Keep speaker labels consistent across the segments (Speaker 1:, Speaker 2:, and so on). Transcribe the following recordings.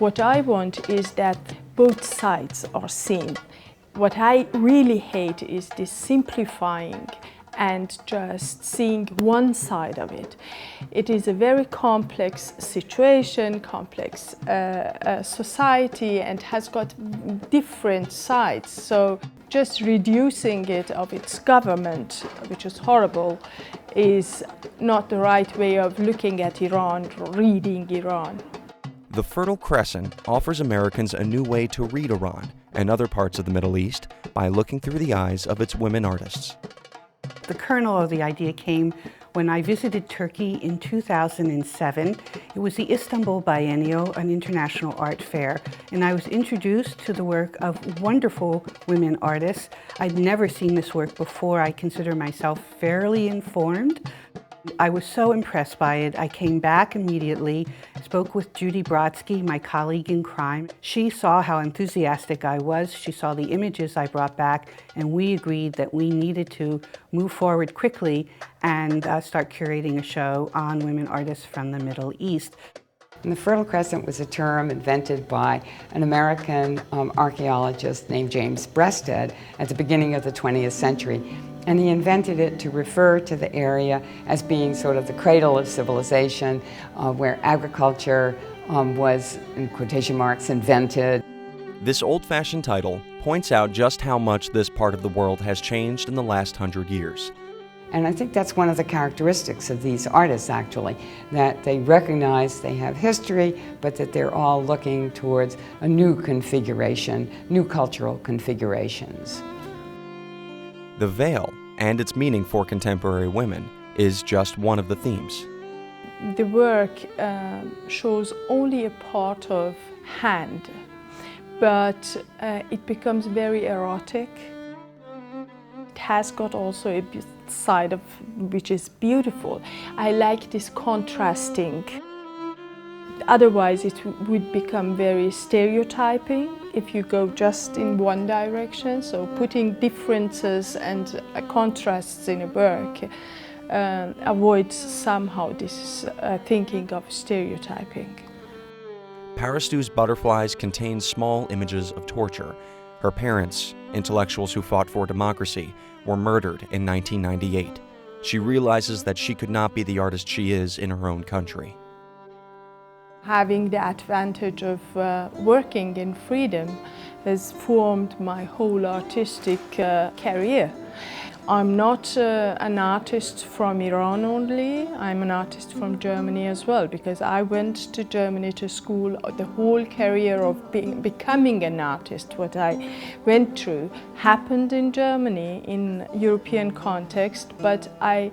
Speaker 1: What I want is that both sides are seen. What I really hate is this simplifying and just seeing one side of it. It is a very complex situation, complex society, and has got different sides. So just reducing it of its government, which is horrible, is not the right way of looking at Iran, reading Iran.
Speaker 2: The Fertile Crescent offers Americans a new way to read Iran and other parts of the Middle East by looking through the eyes of its women artists.
Speaker 3: The kernel of the idea came when I visited Turkey in 2007. It was the Istanbul Biennial, an international art fair, and I was introduced to the work of wonderful women artists. I'd never seen this work before. I consider myself fairly informed. I was so impressed by it. I came back immediately, spoke with Judy Brodsky, my colleague in crime. She saw how enthusiastic I was. She saw the images I brought back, and we agreed that we needed to move forward quickly and start curating a show on women artists from the Middle East.
Speaker 4: And the Fertile Crescent was a term invented by an American archaeologist named James Breasted at the beginning of the 20th century. And he invented it to refer to the area as being sort of the cradle of civilization, where agriculture was, in quotation marks, invented.
Speaker 2: This old-fashioned title points out just how much this part of the world has changed in the last 100 years.
Speaker 4: And I think that's one of the characteristics of these artists, actually, that they recognize they have history, but that they're all looking towards a new configuration, new cultural configurations.
Speaker 2: The veil and its meaning for contemporary women is just one of the themes.
Speaker 1: The work shows only a part of hand, but it becomes very erotic. It has got also a side of which is beautiful. I like this contrasting. Otherwise, it would become very stereotyping if you go just in one direction. So putting differences and contrasts in a work avoids somehow this thinking of stereotyping.
Speaker 2: Parastou's Butterflies contains small images of torture. Her parents, intellectuals who fought for democracy, were murdered in 1998. She realizes that she could not be the artist she is in her own country.
Speaker 1: Having the advantage of working in freedom has formed my whole artistic career. I'm not an artist from Iran only, I'm an artist from Germany as well, because I went to Germany to school. The whole career of becoming an artist, what I went through, happened in Germany in European context, but I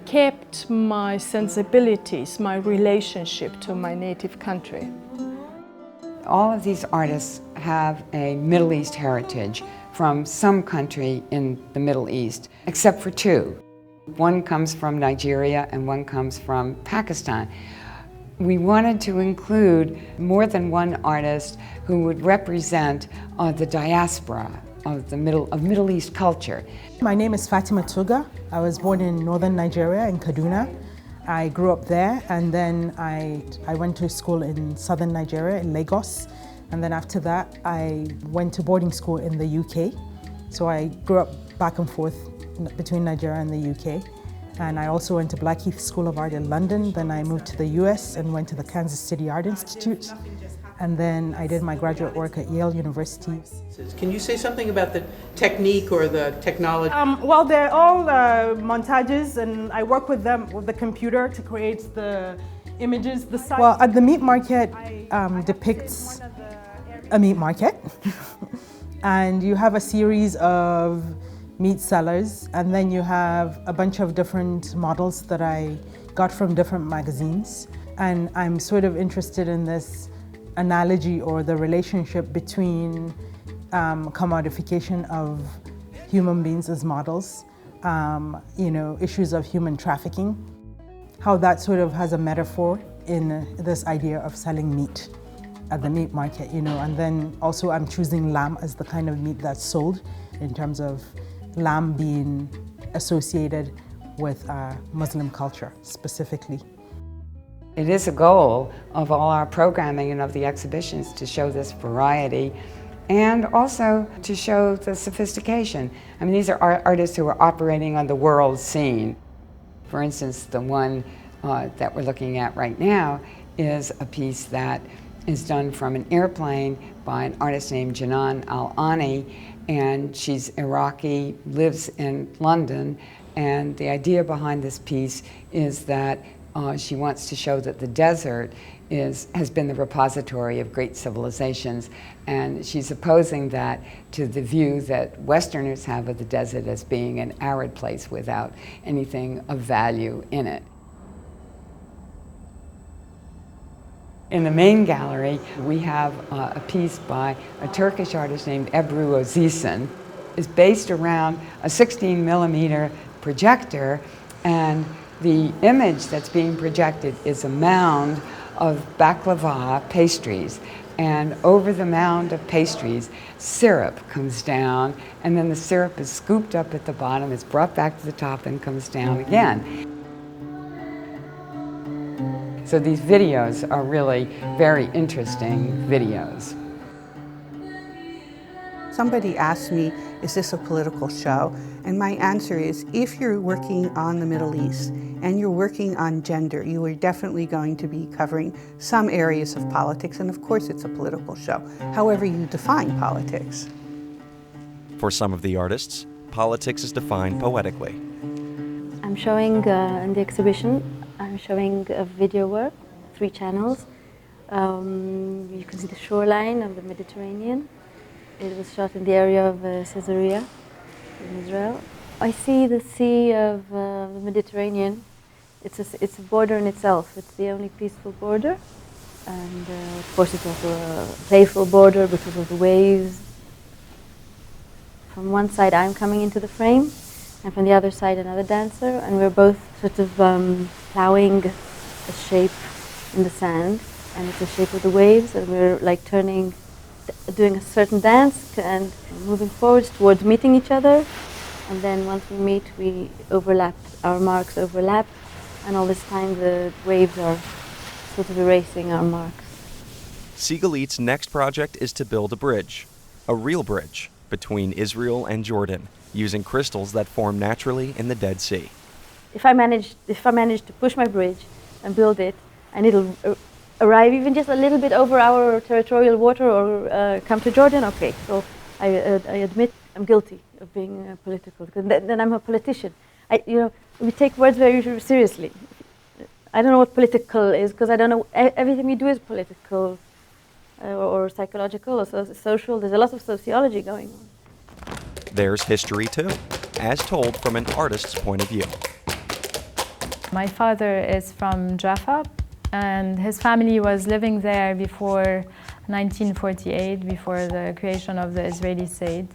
Speaker 1: kept my sensibilities, my relationship to my native country.
Speaker 4: All of these artists have a Middle East heritage from some country in the Middle East, except for two. One comes from Nigeria and one comes from Pakistan. We wanted to include more than one artist who would represent the diaspora of Middle East culture.
Speaker 5: My name is Fatimah Tuggar. I was born in northern Nigeria, in Kaduna. I grew up there, and then I went to school in southern Nigeria, in Lagos. And then after that, I went to boarding school in the UK. So I grew up back and forth between Nigeria and the UK. And I also went to Blackheath School of Art in London. Then I moved to the US and went to the Kansas City Art Institute. And then I did my graduate work at Yale University.
Speaker 6: Can you say something about the technique or the technology?
Speaker 5: Well, they're all montages, and I work with them with the computer to create the images. Well, at the meat market depicts a meat market. And you have a series of meat sellers, and then you have a bunch of different models that I got from different magazines. And I'm sort of interested in this analogy or the relationship between commodification of human beings as models, issues of human trafficking, how that sort of has a metaphor in this idea of selling meat at the meat market, and then also I'm choosing lamb as the kind of meat that's sold, in terms of lamb being associated with Muslim culture specifically.
Speaker 4: It is a goal of all our programming and of the exhibitions to show this variety and also to show the sophistication. I mean, these are artists who are operating on the world scene. For instance, the one that we're looking at right now is a piece that is done from an airplane by an artist named Janan Al-Ani, and she's Iraqi, lives in London, and the idea behind this piece is that she wants to show that the desert has been the repository of great civilizations, and she's opposing that to the view that Westerners have of the desert as being an arid place without anything of value in it. In the main gallery, we have a piece by a Turkish artist named Ebru Ozisen. It's based around a 16mm projector, and the image that's being projected is a mound of baklava pastries. And over the mound of pastries, syrup comes down, and then the syrup is scooped up at the bottom, is brought back to the top, and comes down again. So these videos are really very interesting videos.
Speaker 3: Somebody asked me, is this a political show? And my answer is, if you're working on the Middle East and you're working on gender, you are definitely going to be covering some areas of politics, and of course it's a political show, however you define politics.
Speaker 2: For some of the artists, politics is defined poetically.
Speaker 7: I'm showing in the exhibition, I'm showing a video work, 3 channels. You can see the shoreline of the Mediterranean. It was shot in the area of Caesarea in Israel. I see the sea of the Mediterranean. It's a border in itself. It's the only peaceful border. And of course it's also a playful border because of the waves. From one side I'm coming into the frame, and from the other side another dancer, and we're both sort of plowing a shape in the sand, and it's the shape of the waves, and we're like doing a certain dance and moving forwards towards meeting each other, and then once we meet we overlap, our marks overlap, and all this time the waves are sort of erasing our marks.
Speaker 2: Sigalit's next project is to build a bridge, a real bridge, between Israel and Jordan, using crystals that form naturally in the Dead Sea.
Speaker 7: If I manage to push my bridge and build it, and it'll arrive even just a little bit over our territorial water or come to Jordan, okay. So I admit I'm guilty of being political, because then I'm a politician. We take words very seriously. I don't know what political is, because I don't know, everything we do is political or psychological or social. There's a lot of sociology going on.
Speaker 2: There's history too, as told from an artist's point of view.
Speaker 8: My father is from Jaffa, and his family was living there before 1948, before the creation of the Israeli state.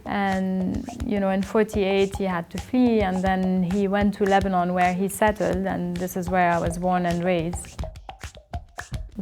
Speaker 8: And in 48 he had to flee, and then he went to Lebanon where he settled, and this is where I was born and raised.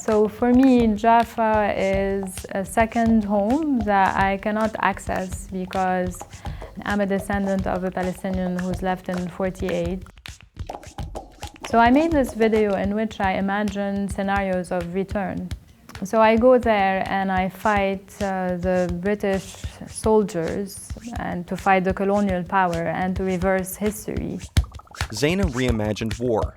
Speaker 8: So for me, Jaffa is a second home that I cannot access because I'm a descendant of a Palestinian who's left in 48. So I made this video in which I imagine scenarios of return. So I go there and I fight the British soldiers and to fight the colonial power and to reverse history.
Speaker 2: Zeina reimagined war.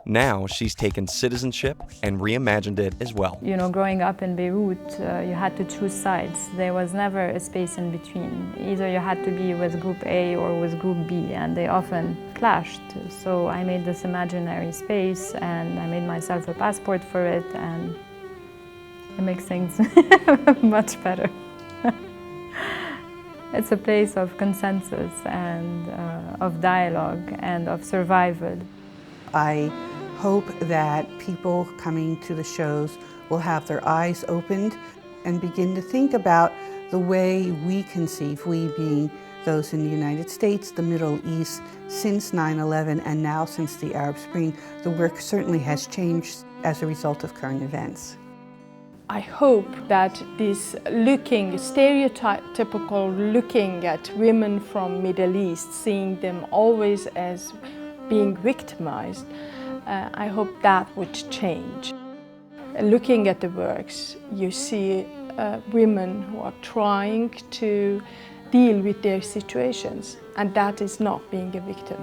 Speaker 2: Now she's taken citizenship and reimagined it as well.
Speaker 8: Growing up in Beirut, you had to choose sides. There was never a space in between. Either you had to be with Group A or with Group B, and they often clashed. So I made this imaginary space, and I made myself a passport for it, and it makes things much better. It's a place of consensus and of dialogue and of survival.
Speaker 3: I hope that people coming to the shows will have their eyes opened and begin to think about the way we conceive, we being those in the United States, the Middle East, since 9/11 and now since the Arab Spring. The work certainly has changed as a result of current events.
Speaker 1: I hope that this stereotypical looking at women from Middle East, seeing them always as being victimized, I hope that would change. Looking at the works, you see women who are trying to deal with their situations, and that is not being a victim.